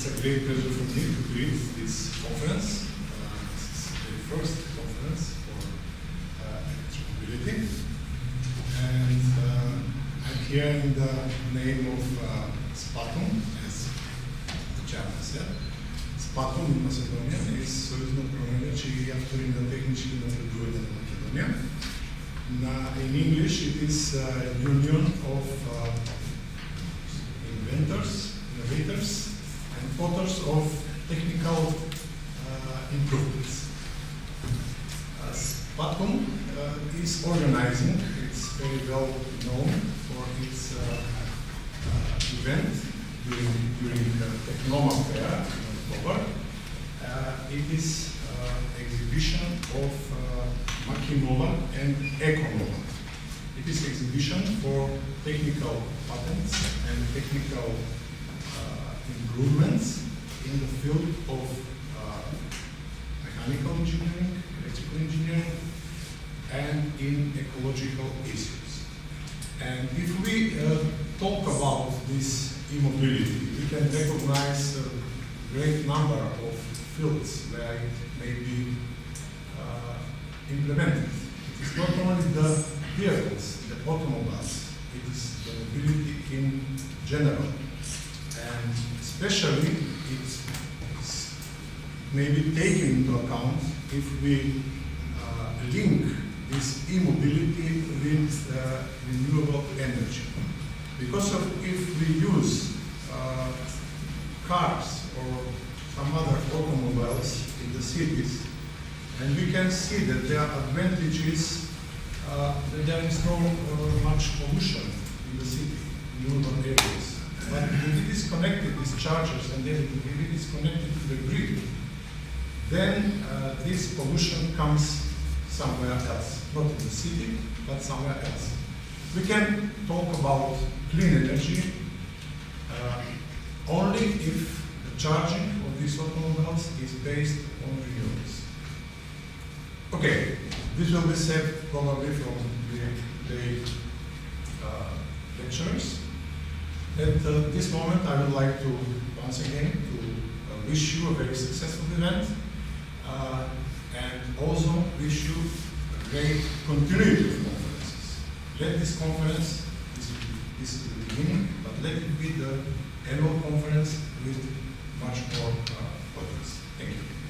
It's a great pleasure for me to greet this conference. This is the first conference for electromobility. And I'm here in the name of Spatum, as the chairman said. Spatum in Macedonia is Союзно управление, чии автори на технически напредувания на Македония. In English, it is a union of inventors, innovators, and authors of technical improvements. Spatum is organizing, it's very well known for its event during Technoma Fair in October. It is exhibition of Makinova and Econova. It is exhibition for technical patents and technical improvements in the field of mechanical engineering, electrical engineering, and in ecological issues. And if we talk about this e-mobility, we can recognize a great number of fields where it may be implemented. It is not only the vehicles, the automobiles, it is the mobility in general. And especially it may be taken into account if we link this e-mobility with renewable energy. Because if we use cars or some other automobiles in the cities, and we can see that their advantage is that there is no much pollution in the city, in urban areas. But if it is connected, these chargers, and then if it is connected to the grid, then this pollution comes somewhere else, not in the city, but somewhere else. We can talk about clean energy only if the charging of these automobiles is based on renewables. Okay, this will be said probably from the lecturers. At this moment, I would like to once again to wish you a very successful event and also wish you a great continuity of conferences. Let this conference, this is the beginning, but let it be the annual conference with much more audience. Thank you.